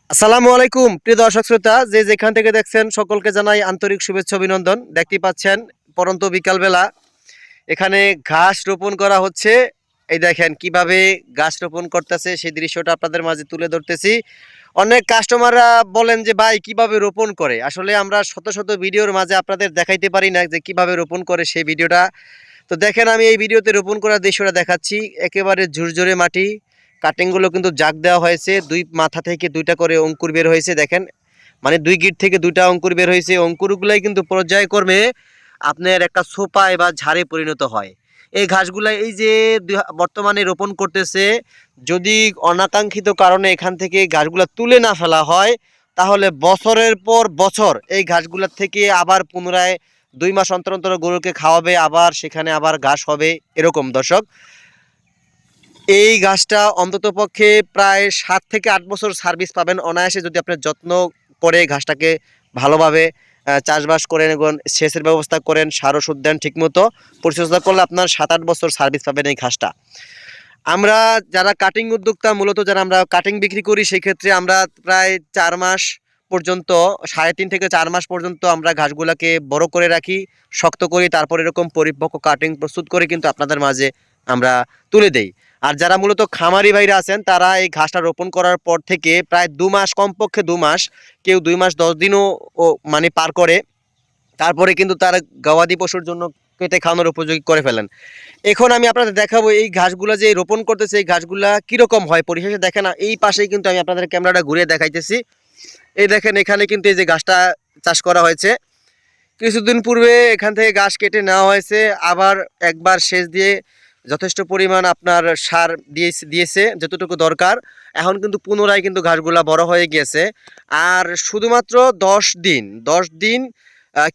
আসসালামু আলাইকুম প্রিয় দর্শক শ্রোতা, যে যেখান থেকে দেখছেন সকলকে জানাই আন্তরিক শুভেচ্ছা অভিনন্দন। দেখতে পাচ্ছেন পরন্ত বিকালবেলা এখানে ঘাস রোপণ করা হচ্ছে। এই দেখেন কিভাবে গাছ রোপণ করতেছে, সেই দৃশ্যটা আপনাদের মাঝে তুলে ধরতেছি। অনেক কাস্টমাররা বলেন যে ভাই কিভাবে রোপণ করে, আসলে আমরা শত শত ভিডিওর মাঝে আপনাদের দেখাইতে পারি না যে কিভাবে রোপণ করে সেই ভিডিওটা। তো দেখেন আমি এই ভিডিওতে রোপণ করার দৃশ্যটা দেখাচ্ছি। একেবারে ঝুরঝুরে মাটি, কাটিংগুলো কিন্তু জাগ দেওয়া হয়েছে, দুই মাথা থেকে দুইটা করে অঙ্কুর বের হয়েছে। দেখেন মানে দুই গিট থেকে দুইটা অঙ্কুর বের হয়েছে। অঙ্কুরগুলাই কিন্তু পর্যায়ক্রমে আপনার একটা সোপায় বা ঝাড়ে পরিণত হয়। এই ঘাসগুলা এই যে বর্তমানে রোপণ করতেছে, যদি অনাকাঙ্ক্ষিত কারণে এখান থেকে ঘাসগুলা তুলে না ফেলা হয়, তাহলে বছরের পর বছর এই ঘাসগুলার থেকে আবার পুনরায় 2 মাস অন্তর অন্তর গরুকে খাওয়াবে, আবার সেখানে আবার ঘাস হবে। এরকম দর্শক, এই গাছটা অন্ততপক্ষে প্রায় 7 থেকে 8 বছর সার্ভিস পাবেন অনায়াসে, যদি আপনি যত্ন করে ঘাসটাকে ভালোভাবে চাষবাস করেন এবং সেচের ব্যবস্থা করেন, সার ওষুধ দেন ঠিকমতো, পরিচর্যা করলে আপনার 7-8 বছর সার্ভিস পাবেন এই ঘাসটা। আমরা যারা কাটিং উদ্যোক্তা, মূলত যারা আমরা কাটিং বিক্রি করি, সেই ক্ষেত্রে আমরা প্রায় 4 মাস পর্যন্ত, 3.5 থেকে 4 মাস পর্যন্ত আমরা ঘাসগুলাকে বড় করে রাখি, শক্ত করি, তারপর এরকম পরিপক্ক কাটিং প্রস্তুত করে কিন্তু আপনাদের মাঝে আমরা তুলে দেই। আর যারা মূলত খামারি ভাইরা আছেন, তারা এই ঘাসটা রোপণ করার পর থেকে প্রায় 2 মাস, কমপক্ষে 2 মাস, কেউ 2 মাস 10 দিনও মানে পার করে, তারপরে কিন্তু তারা গবাদি পশুর জন্য কেটে খাওয়ানোর উপযোগী করে ফেলেন। এখন আমি আপনাদের দেখাবো এই ঘাসগুলা যে রোপণ করতেছে, এই ঘাসগুলা কিরকম হয় পরিশেষে। দেখেন এই পাশেই কিন্তু আমি আপনাদের ক্যামেরাটা ঘুরিয়ে দেখাইতেছি। এই দেখেন এখানে কিন্তু এই যে ঘাসটা চাষ করা হয়েছে, কিছুদিন পূর্বে এখান থেকে ঘাস কেটে নেওয়া হয়েছে, আবার একবার সেচ দিয়ে যথেষ্ট পরিমাণ আপনার সার দিয়েছে যতটুকু দরকার। এখন কিন্তু পুনরায় কিন্তু ঘাসগুলা বড় হয়ে গিয়েছে। আর শুধুমাত্র 10 দিন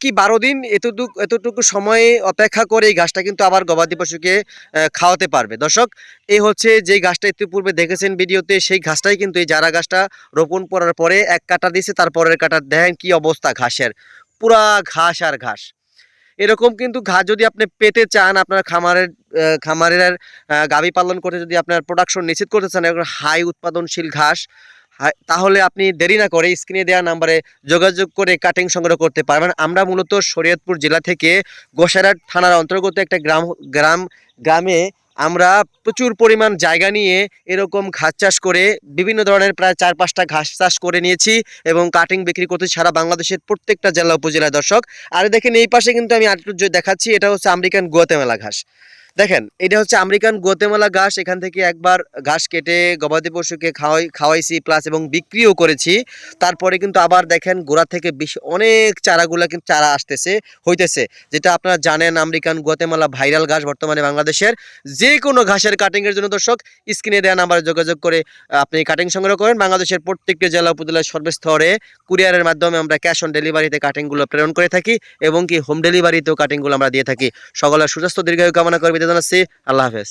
কি 12 দিন এতটুকু সময়ে অপেক্ষা করে এই ঘাসটা কিন্তু আবার গবাদি পশুকে খাওয়াতে পারবে। দর্শক, এই হচ্ছে যে ঘাসটা ইতিপূর্বে দেখেছেন ভিডিওতে, সেই ঘাসটাই কিন্তু এই জারা ঘাসটা রোপণ করার পরে এক কাটা দিয়েছে, তারপরের কাটা দেখেন কি অবস্থা ঘাসের, পুরা ঘাস আর ঘাস। এরকম কিন্তু ঘাস যদি আপনি পেতে চান, আপনার খামারের গাভী পালন করতে যদি আপনার প্রোডাকশন নিশ্চিত করতে চান এরকম হাই উৎপাদনশীল ঘাস, তাহলে আপনি দেরি না করে স্ক্রিনে দেওয়া নাম্বারে যোগাযোগ করে কাটিং সংগ্রহ করতে পারবেন। আমরা মূলত শরীয়তপুর জেলা থেকে গোসাইরহাট থানার অন্তর্গত একটা গ্রামে আমরা প্রচুর পরিমাণ জায়গা নিয়ে এরকম ঘাস চাষ করে বিভিন্ন ধরনের প্রায় 4-5টা ঘাস চাষ করে নিয়েছি এবং কাটিং বিক্রি করতে সারা বাংলাদেশের প্রত্যেকটা জেলা উপজেলায়। দর্শক, আর দেখেন এই পাশে কিন্তু আমি আরেকটু দেখাচ্ছি, এটা হচ্ছে আমেরিকান গুয়াতেমালা ঘাস। দেখেন এটা হচ্ছে আমেরিকান গুয়াতেমালা ঘাস। এখান থেকে একবার ঘাস কেটে গবাদি পশুকে খাওয়াইছি প্লাস এবং বিক্রিও করেছি। তারপরে কিন্তু আবার দেখেন গোড়া থেকে বেশি অনেক চারাগুলা কিন্তু চারা হইতেছে, যেটা আপনারা জানেন আমেরিকান গুয়াতেমালা ভাইরাল ঘাস বর্তমানে বাংলাদেশের। যে কোনো ঘাসের কাটিংয়ের জন্য দর্শক স্ক্রিনে দেওয়া নাম্বারে যোগাযোগ করে আপনি কাটিং সংগ্রহ করেন। বাংলাদেশের প্রত্যেকটি জেলা উপজেলার সর্বস্তরে কুরিয়ারের মাধ্যমে আমরা ক্যাশ অন ডেলিভারিতে কাটিংগুলো প্রেরণ করে থাকি এবং কি হোম ডেলিভারিতেও কাটিংগুলো আমরা দিয়ে থাকি। সকলের সুস্বাস্থ্য দীর্ঘায়ু কামনা করে বিদায় জানাচ্ছি। আল্লাহ হাফেজ।